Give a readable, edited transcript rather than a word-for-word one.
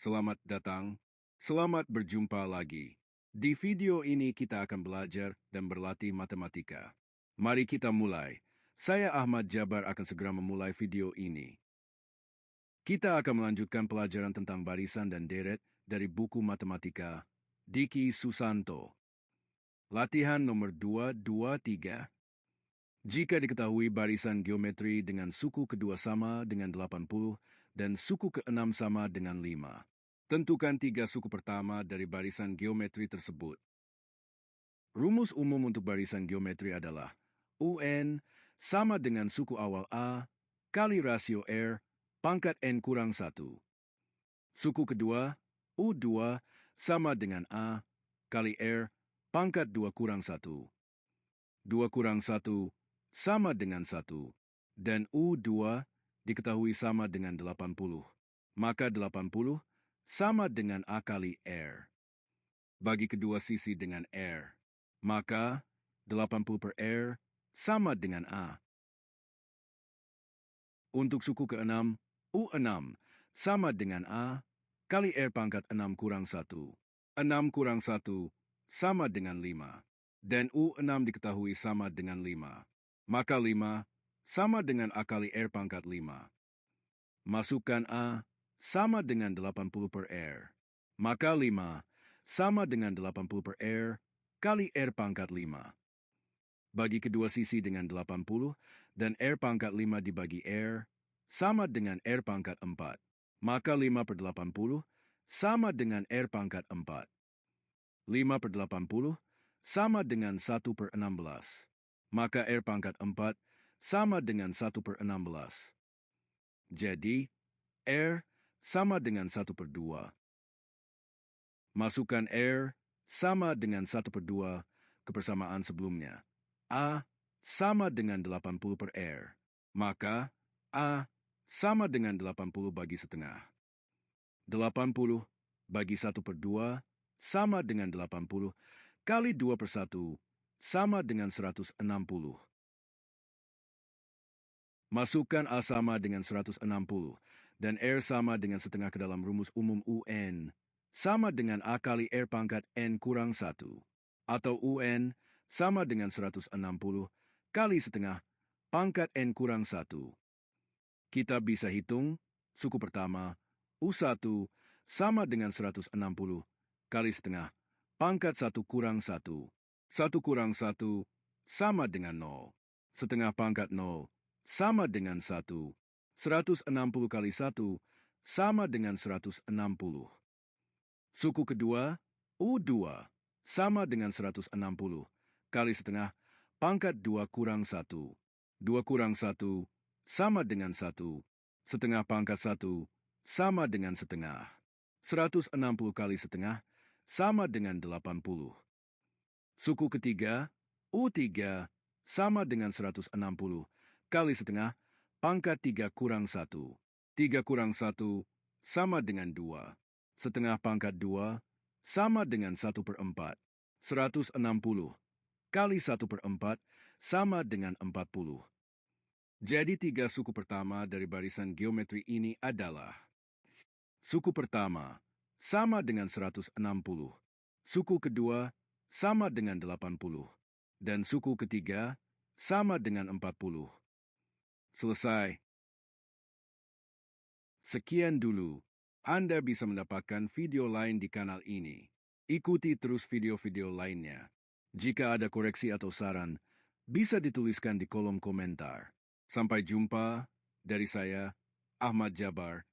Selamat datang. Selamat berjumpa lagi. Di video ini kita akan belajar dan berlatih matematika. Mari kita mulai. Saya Ahmad Jabar akan segera memulai video ini. Kita akan melanjutkan pelajaran tentang barisan dan deret dari buku matematika Diki Susanto. Latihan nomor 223. Jika diketahui barisan geometri dengan suku kedua sama dengan 80 dan suku keenam sama dengan 5. Tentukan 3 suku pertama dari barisan geometri tersebut. Rumus umum untuk barisan geometri adalah UN sama dengan suku awal A kali rasio R pangkat N kurang 1. Suku kedua, U2 sama dengan A kali R pangkat 2 kurang 1. 2 kurang 1 sama dengan 1, dan U2 diketahui sama dengan 80. Maka 80 sama dengan A kali R. Bagi kedua sisi dengan R, maka 80 per R sama dengan A. Untuk suku keenam, U6 sama dengan A kali R pangkat 6 kurang 1. 6 kurang 1 sama dengan 5, dan U6 diketahui sama dengan 5. Maka 5 sama dengan A kali R pangkat 5. Masukkan A sama dengan 80 per R. Maka 5 sama dengan 80 per R kali R pangkat 5. Bagi kedua sisi dengan 80 dan R pangkat 5 dibagi R sama dengan R pangkat 4. Maka 5 per 80 sama dengan R pangkat 4. 5 per 80 sama dengan 1 per 16. Maka R pangkat 4 sama dengan 1 per 16. Jadi, R sama dengan 1 per 2. Masukkan R sama dengan 1 per 2 ke persamaan sebelumnya. A sama dengan 80 per R. Maka, A sama dengan 80 bagi setengah. 80 bagi 1 per 2 sama dengan 80 kali 2 per 1 sama dengan 160. Masukkan A sama dengan 160 dan R sama dengan setengah ke dalam rumus umum UN sama dengan A kali R pangkat N kurang 1. Atau UN sama dengan 160 kali setengah pangkat N kurang 1. Kita bisa hitung suku pertama U1 sama dengan 160 kali setengah pangkat 1 kurang 1. 1 kurang 1 sama dengan 0. Setengah pangkat 0 sama dengan 1. 160 kali 1 sama dengan 160. Suku kedua, U2, sama dengan 160 kali setengah pangkat 2 kurang 1. 2 kurang 1 sama dengan 1. Setengah pangkat 1 sama dengan setengah. 160 kali setengah sama dengan 80. Suku ketiga, U3, sama dengan 160 kali setengah pangkat 3 kurang 1. 3 kurang 1 sama dengan 2. Setengah pangkat 2 sama dengan 1 per 4. 160 kali 1 per 4 sama dengan 40. Jadi 3 suku pertama dari barisan geometri ini adalah: suku pertama sama dengan 160. Suku kedua sama dengan 80, dan suku ketiga sama dengan 40. Selesai. Sekian dulu. Anda bisa mendapatkan video lain di kanal ini. Ikuti terus video-video lainnya. Jika ada koreksi atau saran, bisa dituliskan di kolom komentar. Sampai jumpa dari saya, Ahmad Jabar.